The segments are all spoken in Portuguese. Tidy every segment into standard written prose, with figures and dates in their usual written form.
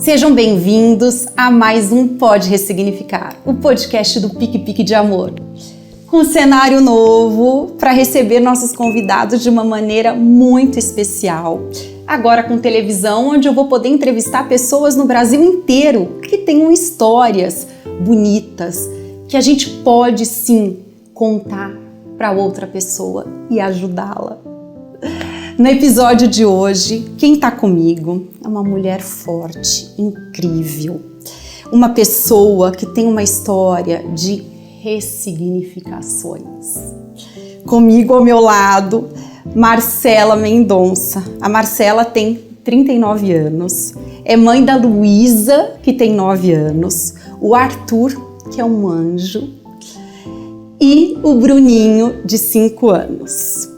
Sejam bem-vindos a mais um Pode Ressignificar, o podcast do Pique Pique de Amor. Com um cenário novo para receber nossos convidados de uma maneira muito especial. Agora com televisão, onde eu vou poder entrevistar pessoas no Brasil inteiro que tenham histórias bonitas, que a gente pode sim contar para outra pessoa e ajudá-la. No episódio de hoje, quem está comigo é uma mulher forte, incrível, uma pessoa que tem uma história de ressignificações. Comigo ao meu lado, Marcela Mendonça. A Marcela tem 39 anos, é mãe da Luísa, que tem 9 anos, o Arthur, que é um anjo, e o Bruninho, de 5 anos.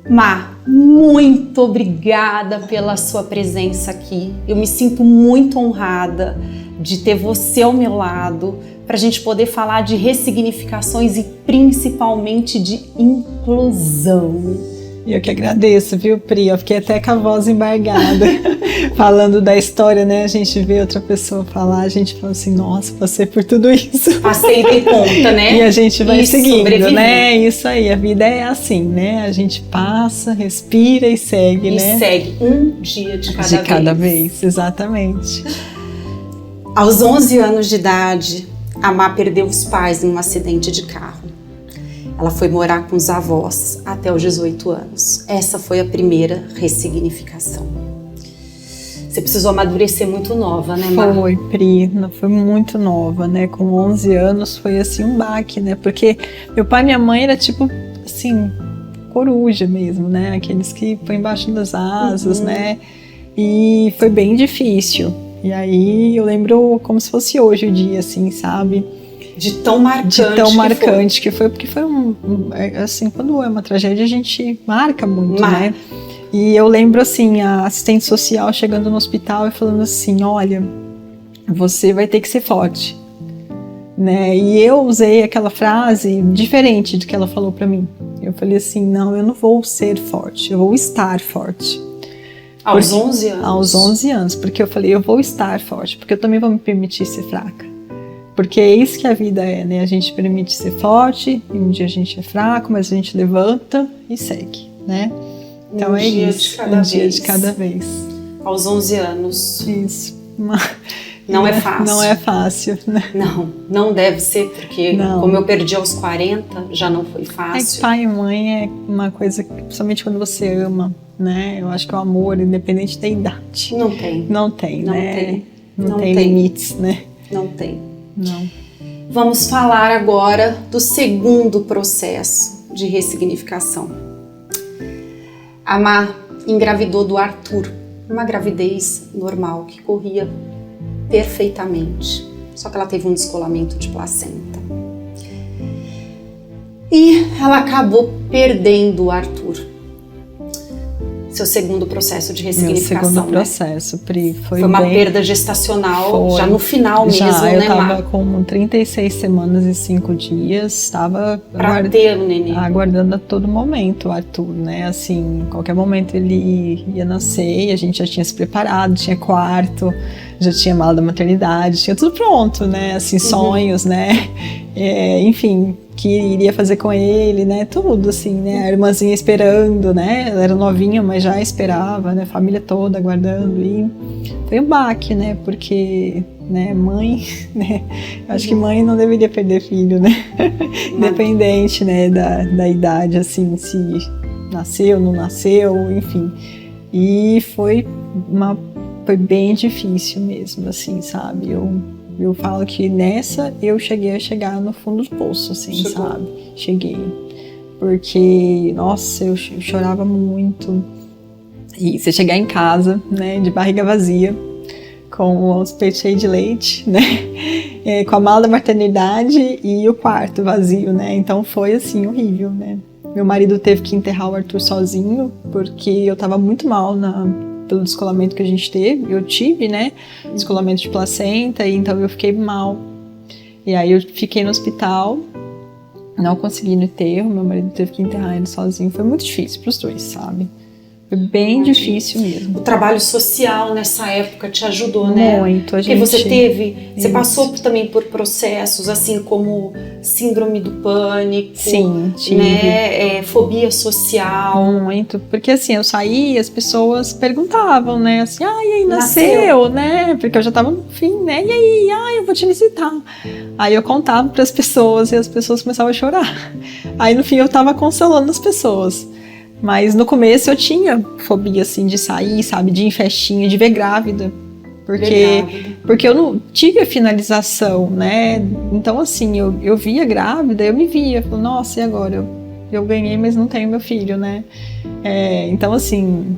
Má, muito obrigada pela sua presença aqui. Eu me sinto muito honrada de ter você ao meu lado para a gente poder falar de ressignificações e principalmente de inclusão. Eu que agradeço, viu, Pri? Eu fiquei até com a voz embargada, falando da história, né? A gente vê outra pessoa falar, a gente fala assim, nossa, passei por tudo isso. Passei de conta, né? E a gente vai seguindo, sobreviver. né? Isso aí, a vida é assim, né? A gente passa, respira e segue, né? E segue um dia de cada vez. De cada vez, exatamente. Aos 11 anos de idade, a Má perdeu os pais em um acidente de carro. Ela foi morar com os avós até os 18 anos. Essa foi a primeira ressignificação. Você precisou amadurecer muito nova, né, Má? Foi, Pri, foi muito nova, né? Com 11 anos foi assim um baque, né? Porque meu pai e minha mãe era tipo, assim, coruja mesmo, né? Aqueles que põem embaixo das asas, né? E foi bem difícil. E aí eu lembro como se fosse hoje o dia, assim, sabe? De tão marcante que foi, porque foi assim, quando é uma tragédia a gente marca muito, né? E eu lembro assim, a assistente social chegando no hospital e falando assim, olha, você vai ter que ser forte, né? E eu usei aquela frase diferente do que ela falou pra mim. Eu falei assim, não, eu não vou ser forte, eu vou estar forte. Aos 11 anos? Aos 11 anos, porque eu falei, eu vou estar forte, porque eu também vou me permitir ser fraca. Porque é isso que a vida é, né? A gente permite ser forte, e um dia a gente é fraco, mas a gente levanta e segue, né? Então é isso, um dia de cada vez. Aos 11 anos. Isso. Não é fácil. Não é fácil, né? Não deve ser, porque como eu perdi aos 40, já não foi fácil. Pai e mãe é uma coisa, principalmente quando você ama, né? Eu acho que o amor, independente da idade. Não tem, Não tem limites, né? Não tem. Não. Vamos falar agora do segundo processo de ressignificação. A Má engravidou do Arthur, uma gravidez normal que corria perfeitamente, só que ela teve um descolamento de placenta. E ela acabou perdendo o Arthur. Seu segundo processo de ressignificação. Meu segundo processo, Pri. Foi uma perda gestacional, já no final mesmo, né, Má? Eu tava com 36 semanas e 5 dias, estava ter o neném. Aguardando a todo momento o Arthur, né? Assim, em qualquer momento ele ia nascer e a gente já tinha se preparado, tinha quarto, já tinha mala da maternidade, tinha tudo pronto, né? Assim, sonhos, né? Enfim, que iria fazer com ele, né, tudo assim, né, a irmãzinha esperando, né, ela era novinha, mas já esperava, né, a família toda aguardando, e foi um baque, né, porque, né, mãe, né, acho que mãe não deveria perder filho, né, independente, né, da idade, assim, se nasceu, não nasceu, enfim, e foi bem difícil mesmo, assim, sabe, eu falo que nessa eu cheguei a chegar no fundo do poço, assim, sabe? Cheguei. Porque, nossa, eu chorava muito. E você chegar em casa, né, de barriga vazia, com os peitos cheios de leite, né? Com a mala da maternidade e o quarto vazio, né? Então foi, assim, horrível, né? Meu marido teve que enterrar o Arthur sozinho, porque eu tava muito mal pelo descolamento que a gente teve, eu tive, né, descolamento de placenta, e então eu fiquei mal. E aí eu fiquei no hospital, não consegui no enterro, meu marido teve que enterrar ele sozinho, foi muito difícil pros dois, sabe? Foi bem difícil mesmo. O trabalho social nessa época te ajudou, né? Muito, Porque você passou também por processos assim como síndrome do pânico, sim, tive. Né? Fobia social. Muito, porque assim, eu saí e as pessoas perguntavam, né? Assim, e aí, nasceu, né? Porque eu já tava no fim, né? E aí, eu vou te visitar. Aí eu contava para as pessoas e as pessoas começavam a chorar. Aí no fim eu tava consolando as pessoas. Mas no começo eu tinha fobia, assim, de sair, sabe? De ir em festinha, de ver grávida. Porque eu não tive a finalização, né? Então, assim, eu via grávida, eu me via. Falei, nossa, e agora? Eu ganhei, mas não tenho meu filho, né? Então, assim,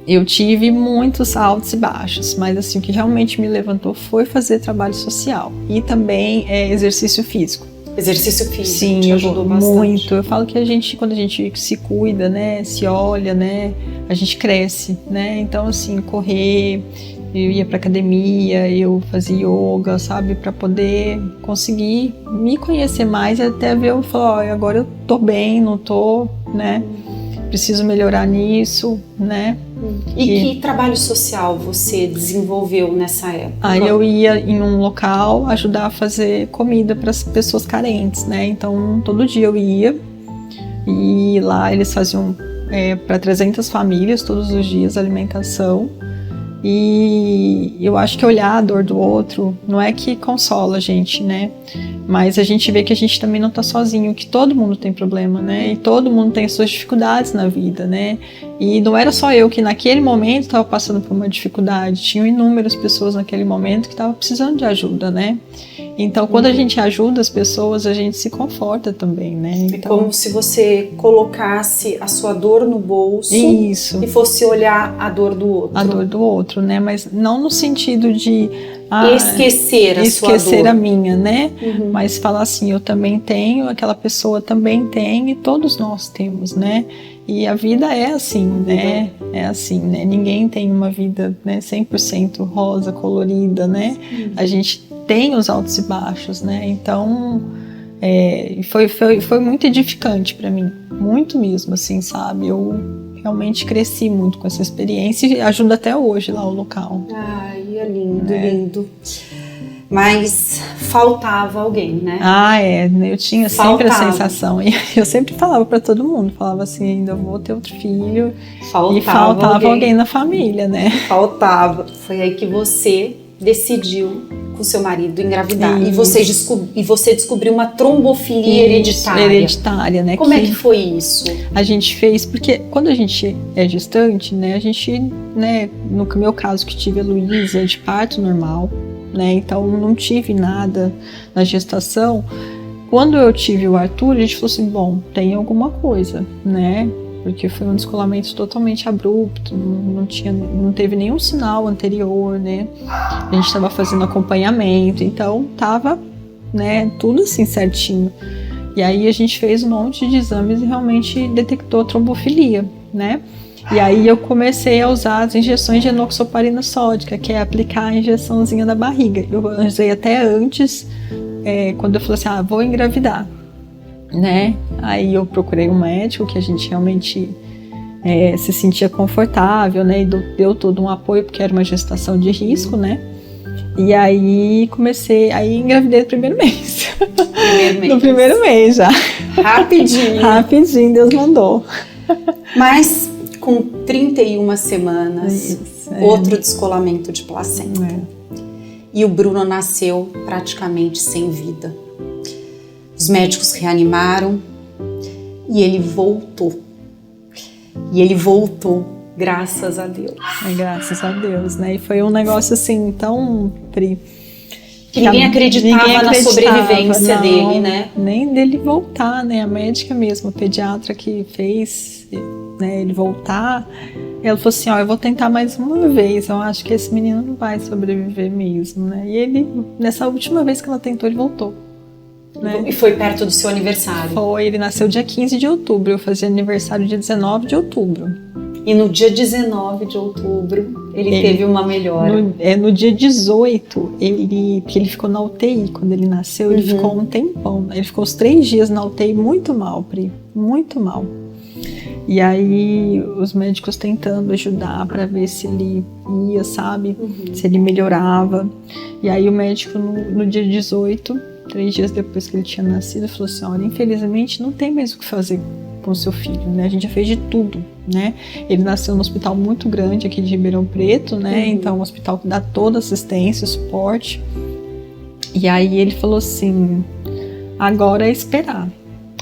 eu tive muitos altos e baixos. Mas, assim, o que realmente me levantou foi fazer trabalho social. E também exercício físico. Exercício físico. Sim, te ajudou bastante. Muito. Eu falo que quando a gente se cuida, né, se olha, né, a gente cresce, né? Então, assim, correr, eu ia pra academia, eu fazia yoga, sabe, para poder conseguir me conhecer mais e até ver, eu falo, agora eu tô bem, não tô, né? Preciso melhorar nisso, né? E que trabalho social você desenvolveu nessa época? Aí eu ia em um local ajudar a fazer comida para as pessoas carentes, né? Então todo dia eu ia e lá eles faziam para 300 famílias todos os dias alimentação. E eu acho que olhar a dor do outro não é que consola a gente, né? Mas a gente vê que a gente também não tá sozinho, que todo mundo tem problema, né? E todo mundo tem as suas dificuldades na vida, né? E não era só eu que naquele momento estava passando por uma dificuldade, tinham inúmeras pessoas naquele momento que estavam precisando de ajuda, né? Então, quando a gente ajuda as pessoas, a gente se conforta também, né? Então, é como se você colocasse a sua dor no bolso isso. E fosse olhar a dor do outro. A dor do outro, né? Mas não no sentido de esquecer sua dor. A minha, né? Uhum. Mas falar assim, eu também tenho, aquela pessoa também tem e todos nós temos, né? E a vida é assim, né? É assim, né? Ninguém tem uma vida, né, 100% rosa, colorida, né? A gente tem os altos e baixos, né? Então, foi muito edificante para mim, muito mesmo, assim, sabe? Eu realmente cresci muito com essa experiência e ajuda até hoje lá o local. Ai, é lindo, lindo. Mas faltava alguém, né? Eu tinha sempre a sensação, e eu sempre falava para todo mundo, falava assim, ainda vou ter outro filho, e faltava alguém na família, né? Faltava. Foi aí que você decidiu com seu marido engravidar. E você descobriu uma trombofilia hereditária. Né? Como é que foi isso? A gente fez, porque quando a gente é gestante, né, a gente, né, no meu caso que tive a Luísa, de parto normal, né, então não tive nada na gestação. Quando eu tive o Arthur, a gente falou assim, bom, tem alguma coisa, né? Porque foi um descolamento totalmente abrupto, não teve nenhum sinal anterior, né? A gente estava fazendo acompanhamento, então tava, né, tudo assim certinho. E aí a gente fez um monte de exames e realmente detectou trombofilia, né? E aí eu comecei a usar as injeções de enoxaparina sódica, que é aplicar a injeçãozinha na barriga. Eu usei até antes, quando eu falei assim, vou engravidar, né? Aí eu procurei um médico que a gente realmente se sentia confortável, né? E deu todo um apoio, porque era uma gestação de risco, né? E aí engravidei no primeiro mês. No primeiro mês já. Rapidinho, Deus mandou. Mas com 31 semanas, outro descolamento de placenta. E o Bruno nasceu praticamente sem vida. Os médicos reanimaram e ele voltou. E ele voltou, graças a Deus. Graças a Deus, né? E foi um negócio assim tão... que ninguém acreditava na sobrevivência dele, né? Nem dele voltar, né? A médica mesmo, a pediatra que fez, né, ele voltar, ela falou assim, eu vou tentar mais uma vez, eu acho que esse menino não vai sobreviver mesmo, né? E ele, nessa última vez que ela tentou, ele voltou. Né? E foi perto do seu aniversário? Foi, ele nasceu dia 15 de outubro, eu fazia aniversário dia 19 de outubro. E no dia 19 de outubro, ele teve uma melhora? No dia 18, porque ele ficou na UTI quando ele nasceu, ele ficou um tempão, ele ficou uns 3 dias na UTI, muito mal, Pri, muito mal. E aí os médicos tentando ajudar para ver se ele ia, sabe? Se ele melhorava. E aí o médico no dia 18, 3 dias depois que ele tinha nascido, falou assim: olha, infelizmente não tem mais o que fazer com o seu filho, né? A gente já fez de tudo, né? Ele nasceu num hospital muito grande aqui de Ribeirão Preto, né? Então um hospital que dá toda assistência, suporte. E aí ele falou assim: agora é esperar.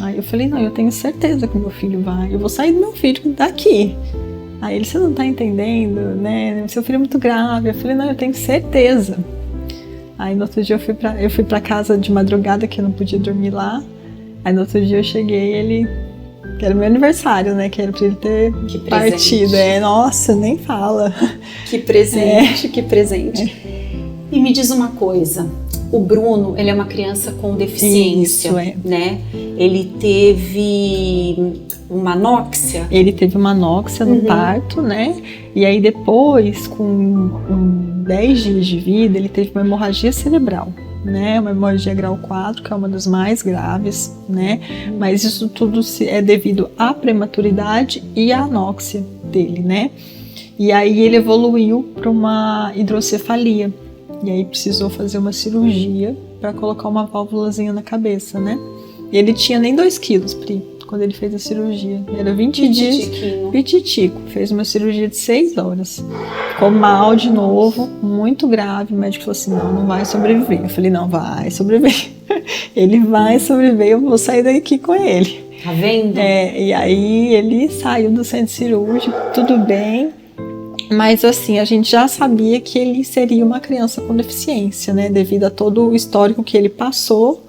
Aí eu falei: não, eu tenho certeza que meu filho vai, eu vou sair do meu filho daqui. Aí ele: você não tá entendendo, né? Seu filho é muito grave. Eu falei: não, eu tenho certeza. Aí no outro dia eu fui pra casa de madrugada, que eu não podia dormir lá. Aí no outro dia eu cheguei, ele, que era meu aniversário, né? Que era pra ele ter partido. Nossa, nem fala. Que presente, que presente. E me diz uma coisa, o Bruno, ele é uma criança com deficiência, né? Ele teve uma anóxia? Ele teve uma anóxia no parto, né? E aí depois, com 10 dias de vida, ele teve uma hemorragia cerebral, né? Uma hemorragia grau 4, que é uma das mais graves, né? Mas isso tudo é devido à prematuridade e à anóxia dele, né? E aí ele evoluiu para uma hidrocefalia. E aí precisou fazer uma cirurgia para colocar uma válvulazinha na cabeça, né? E ele tinha nem 2 quilos, Pri, quando ele fez a cirurgia. Era 20 dias, pititico. Fez uma cirurgia de 6 horas. Ficou mal de novo, muito grave. O médico falou assim: não vai sobreviver. Eu falei: não, vai sobreviver. Ele vai sobreviver, eu vou sair daqui com ele. Tá vendo? E aí ele saiu do centro cirúrgico, tudo bem. Mas assim, a gente já sabia que ele seria uma criança com deficiência, né? Devido a todo o histórico que ele passou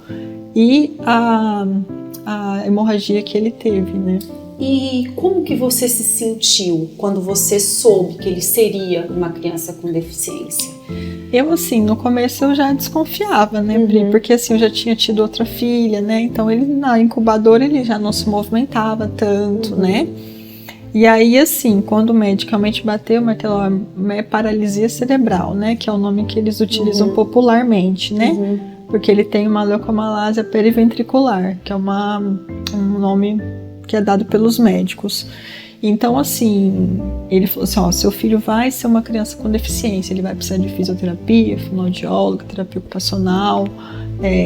e a hemorragia que ele teve, né? E como que você se sentiu quando você soube que ele seria uma criança com deficiência? Eu, assim, no começo eu já desconfiava, né, Pri? Porque assim, eu já tinha tido outra filha, né? Então ele, na incubadora, ele já não se movimentava tanto, né? E aí, assim, quando o médico realmente bateu o martelo, é paralisia cerebral, né? Que é o nome que eles utilizam popularmente, né? Porque ele tem uma leucomalásia periventricular, que é um nome que é dado pelos médicos. Então, assim, ele falou assim: ó, seu filho vai ser uma criança com deficiência, ele vai precisar de fisioterapia, fonoaudióloga, terapia ocupacional,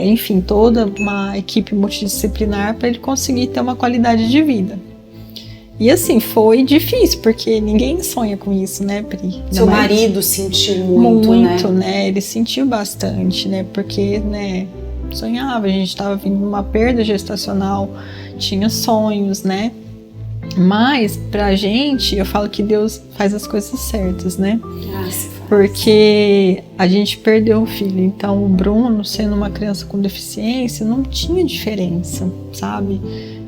enfim, toda uma equipe multidisciplinar para ele conseguir ter uma qualidade de vida. E assim, foi difícil, porque ninguém sonha com isso, né, Pri? Seu marido sentiu muito, né? Ele sentiu bastante, né? Porque, né, sonhava, a gente estava vindo uma perda gestacional, tinha sonhos, né? Mas, pra gente, eu falo que Deus faz as coisas certas, né? Porque a gente perdeu o filho, então o Bruno, sendo uma criança com deficiência, não tinha diferença, sabe?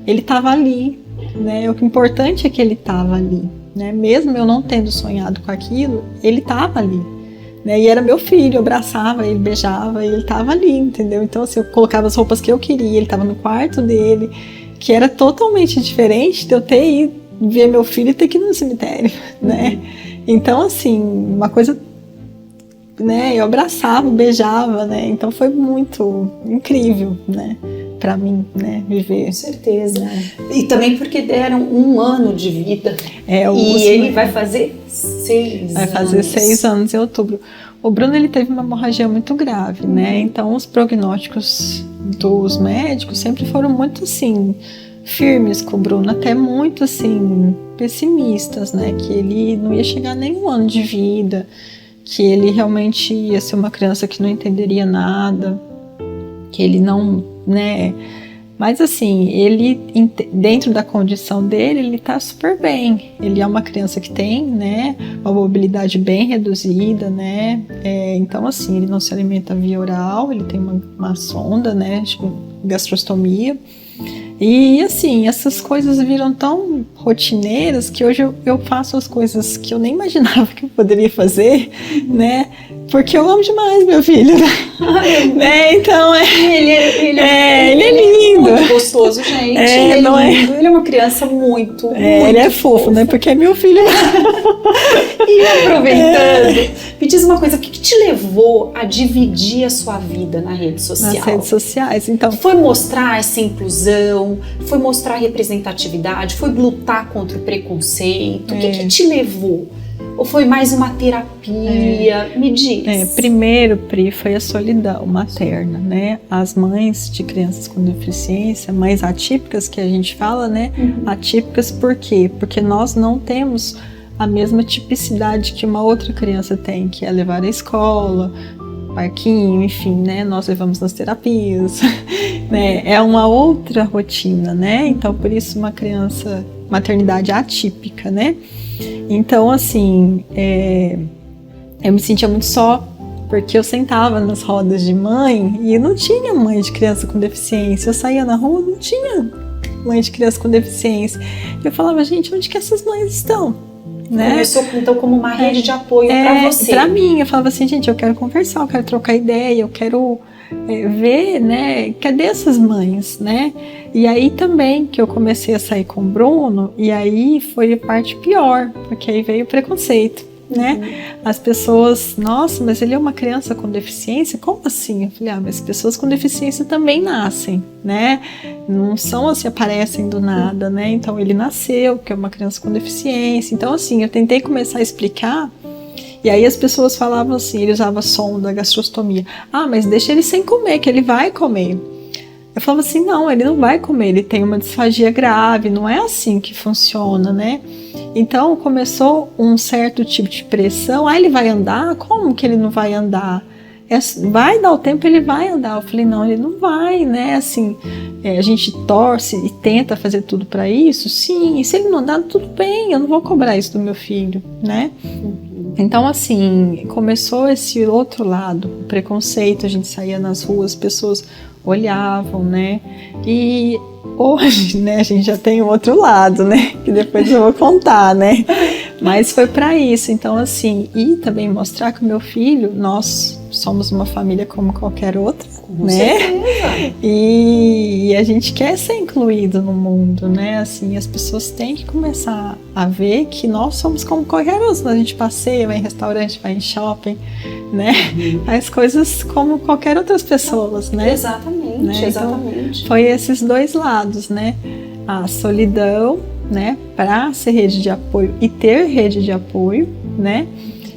Ele estava ali, né? O importante é que ele estava ali, né? Mesmo eu não tendo sonhado com aquilo, ele estava ali, né? E era meu filho, eu abraçava ele, beijava, e ele estava ali, entendeu? Então, assim, eu colocava as roupas que eu queria, ele estava no quarto dele, que era totalmente diferente de eu ter ido ver meu filho e ter que ir no cemitério, né? Então, assim, uma coisa, né? Eu abraçava, beijava, né? Então foi muito incrível, né? Pra mim, né? Viver. Com certeza. Né? E também porque deram 1 ano de vida. E ele vai fazer 6 anos. Vai fazer 6 anos em outubro. O Bruno, ele teve uma hemorragia muito grave, né? Então, os prognósticos dos médicos sempre foram muito, assim, firmes com o Bruno, até muito, assim, pessimistas, né? Que ele não ia chegar a nenhum ano de vida, que ele realmente ia ser uma criança que não entenderia nada, que ele não, né? Mas assim, ele, dentro da condição dele, ele tá super bem. Ele é uma criança que tem, né, uma mobilidade bem reduzida, né? Então, assim, ele não se alimenta via oral, ele tem uma sonda, né, tipo, gastrostomia. E, assim, essas coisas viram tão rotineiras que hoje eu faço as coisas que eu nem imaginava que eu poderia fazer, né? Porque eu amo demais meu filho, né? Então ele é lindo. Muito gostoso, gente. Ele é lindo. Ele é uma criança muito ele é fofo, né? Porque é meu filho. E aproveitando, me diz uma coisa, o que te levou a dividir a sua vida na rede social? Nas redes sociais, então. Foi mostrar essa inclusão? Foi mostrar a representatividade? Foi lutar contra o preconceito? O que te levou? Ou foi mais uma terapia? Me diz. Primeiro, Pri, foi a solidão materna, né? As mães de crianças com deficiência, mães atípicas que a gente fala, né? Atípicas por quê? Porque nós não temos a mesma tipicidade que uma outra criança tem, que é levar à escola, parquinho, enfim, né? Nós levamos nas terapias, né? É uma outra rotina, né? Então, por isso, uma criança, maternidade atípica, né? Então, assim, eu me sentia muito só, porque eu sentava nas rodas de mãe e não tinha mãe de criança com deficiência. Eu saía na rua, não tinha mãe de criança com deficiência. Eu falava, gente, onde que essas mães estão? Né? Começou, então, como uma rede de apoio para você. Para mim, eu falava assim, gente, eu quero conversar, eu quero trocar ideia, eu quero ver, né, cadê essas mães, né? E aí também que eu comecei a sair com o Bruno, e aí foi a parte pior, porque aí veio o preconceito, né? As pessoas, nossa, mas ele é uma criança com deficiência? Como assim? Eu falei, mas pessoas com deficiência também nascem, né? Não são assim, aparecem do nada, né? Então ele nasceu, que é uma criança com deficiência. Então assim, eu tentei começar a explicar, e aí as pessoas falavam assim, ele usava sonda, gastrostomia. Mas deixa ele sem comer, que ele vai comer. Eu falava assim, não, ele não vai comer, ele tem uma disfagia grave, não é assim que funciona, né? Então começou um certo tipo de pressão, ele vai andar? Como que ele não vai andar? Vai dar o tempo, ele vai andar. Eu falei, não, ele não vai, né? Assim, a gente torce e tenta fazer tudo para isso, sim, e se ele não andar, tudo bem, eu não vou cobrar isso do meu filho, né? Então, assim, começou esse outro lado, o preconceito, a gente saía nas ruas, pessoas olhavam, né? E hoje, né, a gente já tem o outro lado, né? Que depois eu vou contar, né? Mas foi para isso, então, assim, e também mostrar que o meu filho, nós somos uma família como qualquer outra, com né? certeza. E a gente quer ser incluído no mundo, né? Assim, as pessoas têm que começar a ver que nós somos como qualquer outro. A gente passeia, vai em restaurante, vai em shopping, né? Faz coisas como qualquer outras pessoas, né? Exatamente, né? exatamente. Então, foi esses dois lados, né? A solidão, né? Para ser rede de apoio e ter rede de apoio, né?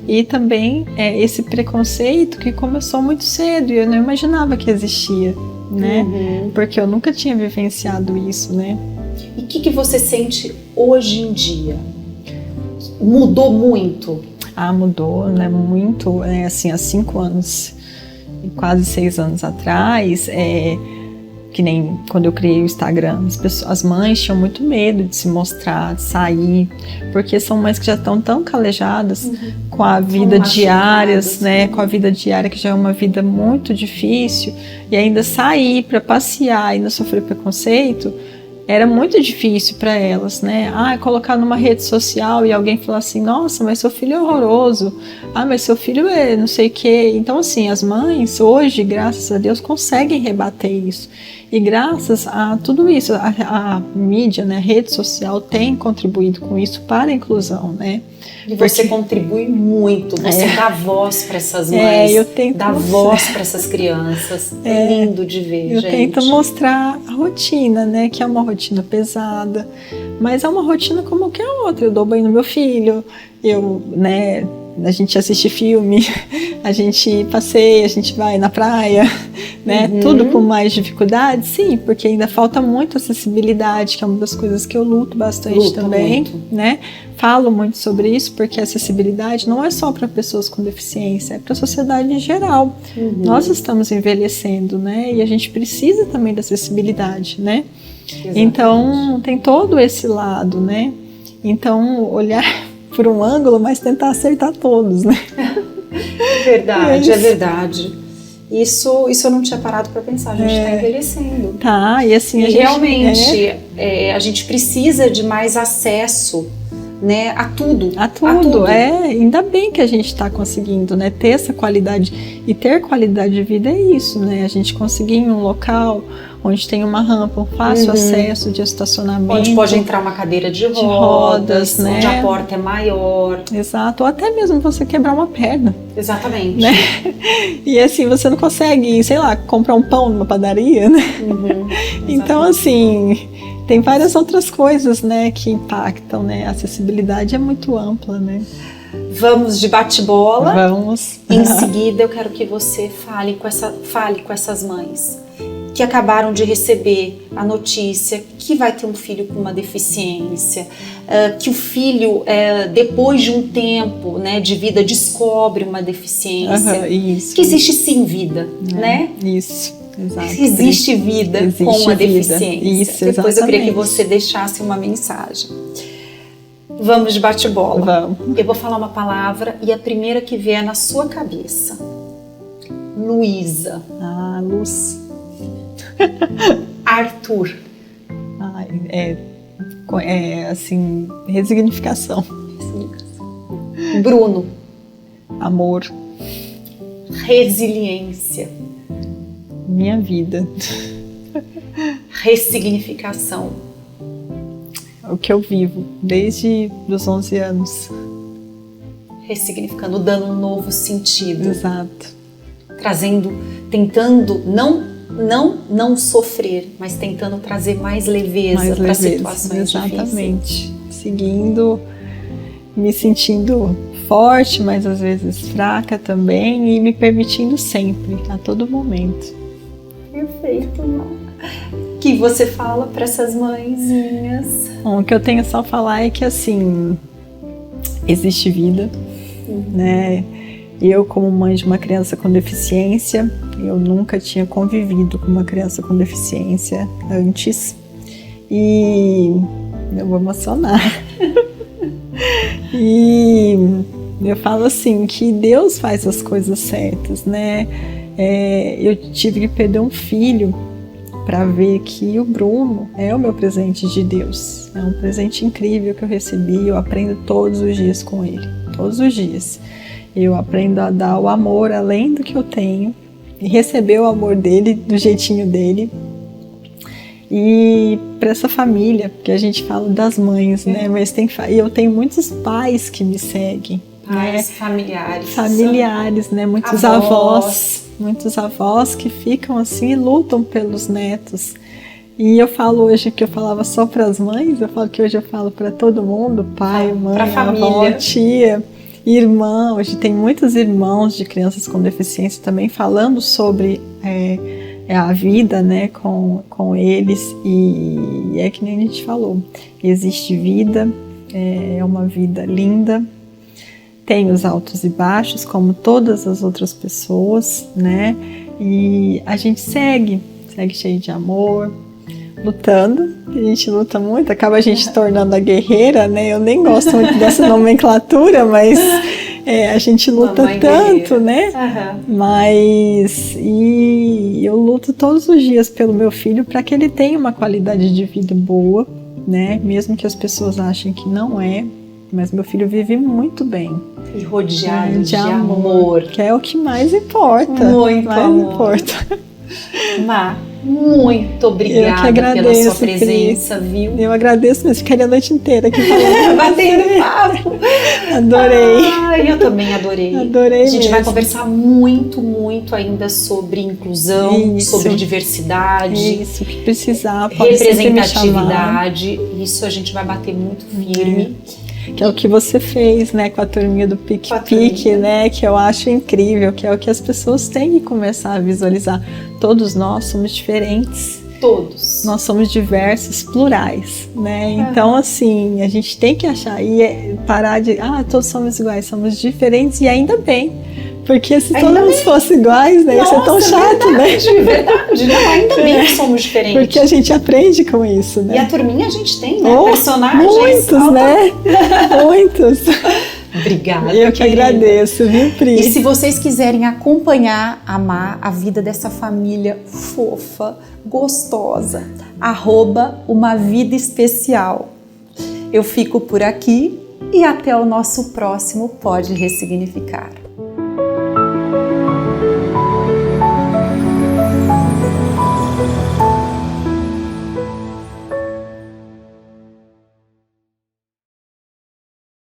E também esse preconceito que começou muito cedo e eu não imaginava que existia, né? Porque eu nunca tinha vivenciado isso, né? E o que você sente hoje em dia? Mudou muito? Mudou, né? Muito, assim, há 5 anos, quase 6 anos atrás, que nem quando eu criei o Instagram, as mães tinham muito medo de se mostrar, de sair, porque são mães que já estão tão calejadas com a vida diária, né? Com a vida diária, que já é uma vida muito difícil, e ainda sair para passear, ainda sofrer preconceito, era muito difícil para elas, né? Colocar numa rede social e alguém falar assim, nossa, mas seu filho é horroroso, mas seu filho é não sei o quê. Então, assim, as mães hoje, graças a Deus, conseguem rebater isso. E graças a tudo isso, a mídia, né, a rede social tem contribuído com isso para a inclusão, né? E você contribui muito, você dá voz para essas mães, dá voz para essas crianças. É lindo de ver, gente. Eu tento mostrar a rotina, né? Que é uma rotina pesada, mas é uma rotina como qualquer outra. Eu dou banho no meu filho, né? A gente assiste filme, a gente passeia, a gente vai na praia, né? Tudo com mais dificuldade, sim, porque ainda falta muito acessibilidade, que é uma das coisas que eu luto bastante também, né? Falo muito sobre isso, porque a acessibilidade não é só para pessoas com deficiência, é para a sociedade em geral. Nós estamos envelhecendo, né? E a gente precisa também da acessibilidade, né? Exatamente. Então, tem todo esse lado, né? Então, olhar por um ângulo, mas tentar acertar todos, né? É verdade, é verdade. Isso eu não tinha parado para pensar, a gente está envelhecendo. E assim, realmente a gente precisa de mais acesso né, a tudo. A tudo. Ainda bem que a gente está conseguindo, né, ter essa qualidade. E ter qualidade de vida é isso, né? A gente conseguir em um local onde tem uma rampa, um fácil acesso de estacionamento. Onde pode entrar uma cadeira de rodas, né? Onde a porta é maior. Exato, ou até mesmo você quebrar uma perna. Exatamente. Né? E assim, você não consegue, sei lá, comprar um pão numa padaria, né? Então, assim, tem várias outras coisas, né, que impactam, né? A acessibilidade é muito ampla, né? Vamos de bate-bola. Vamos. Em seguida, eu quero que você fale com essas mães que acabaram de receber a notícia que vai ter um filho com uma deficiência, que o filho, depois de um tempo, né, de vida, descobre uma deficiência, que existe sim vida, né? Isso, exato. Existe vida com uma deficiência. Isso, depois eu queria que você deixasse uma mensagem. Vamos de bate-bola. Vamos. Eu vou falar uma palavra e a primeira que vier na sua cabeça. Luísa. Luz. Arthur. Assim, resignificação. Bruno. Amor. Resiliência. Minha vida. Ressignificação. O que eu vivo desde os 11 anos. Ressignificando, dando um novo sentido. Exato. Trazendo, tentando não sofrer, mas tentando trazer mais leveza para situações exatamente. Difíceis. Seguindo, me sentindo forte, mas às vezes fraca também, e me permitindo sempre, a todo momento. Perfeito, Má. Que você fala para essas mãezinhas? Bom, o que eu tenho só a falar é que, assim, existe vida, né? Eu, como mãe de uma criança com deficiência, eu nunca tinha convivido com uma criança com deficiência antes. E eu vou emocionar. E eu falo assim, que Deus faz as coisas certas, né? Eu tive que perder um filho para ver que o Bruno é o meu presente de Deus. É um presente incrível que eu recebi, eu aprendo todos os dias com ele, todos os dias. Eu aprendo a dar o amor além do que eu tenho e receber o amor dele do jeitinho dele. E para essa família, porque a gente fala das mães, né? Mas eu tenho muitos pais que me seguem. Pais, né? Familiares, né? Muitos avós que ficam assim e lutam pelos netos. E eu falo hoje que eu falava só para as mães, eu falo que hoje eu falo para todo mundo, pai, mãe, avó, tia, irmã. Hoje tem muitos irmãos de crianças com deficiência também falando sobre a vida, né, com eles. E é que nem a gente falou, existe vida, é uma vida linda. Tem os altos e baixos, como todas as outras pessoas, né? E a gente segue cheio de amor, lutando. A gente luta muito, acaba a gente tornando a guerreira, né? Eu nem gosto muito dessa nomenclatura, mas a gente luta tanto, né? Mas eu luto todos os dias pelo meu filho para que ele tenha uma qualidade de vida boa, né? Mesmo que as pessoas achem que não é. Mas meu filho vive muito bem. E rodeado de amor. Que é o que mais importa. Muito amor. Má, muito obrigada pela sua presença, Pri. viu? Eu agradeço mesmo. Ficaria a noite inteira aqui falando. Batendo papo. Adorei. Eu também adorei. A gente vai conversar muito, muito ainda sobre inclusão, sobre diversidade. Isso, que precisar, pode representatividade. Isso a gente vai bater muito firme. Que é o que você fez, né, com a turminha do Pique, né, que eu acho incrível, que é o que as pessoas têm que começar a visualizar. Todos nós somos diferentes. Todos. Nós somos diversos, plurais, né? Então, assim, a gente tem que achar e parar de, todos somos iguais, somos diferentes e ainda bem. Porque se todos fossem iguais, né, ia ser tão chato, né? Verdade. Não, ainda bem que somos diferentes. Porque a gente aprende com isso, né? E a turminha a gente tem, né? Personagens. Muitos, né? Muitos. Obrigada. Eu que agradeço, viu, Pri? E se vocês quiserem acompanhar, amar a vida dessa família fofa, gostosa, @umavidaespecial. Eu fico por aqui. e até o nosso próximo Pode Ressignificar.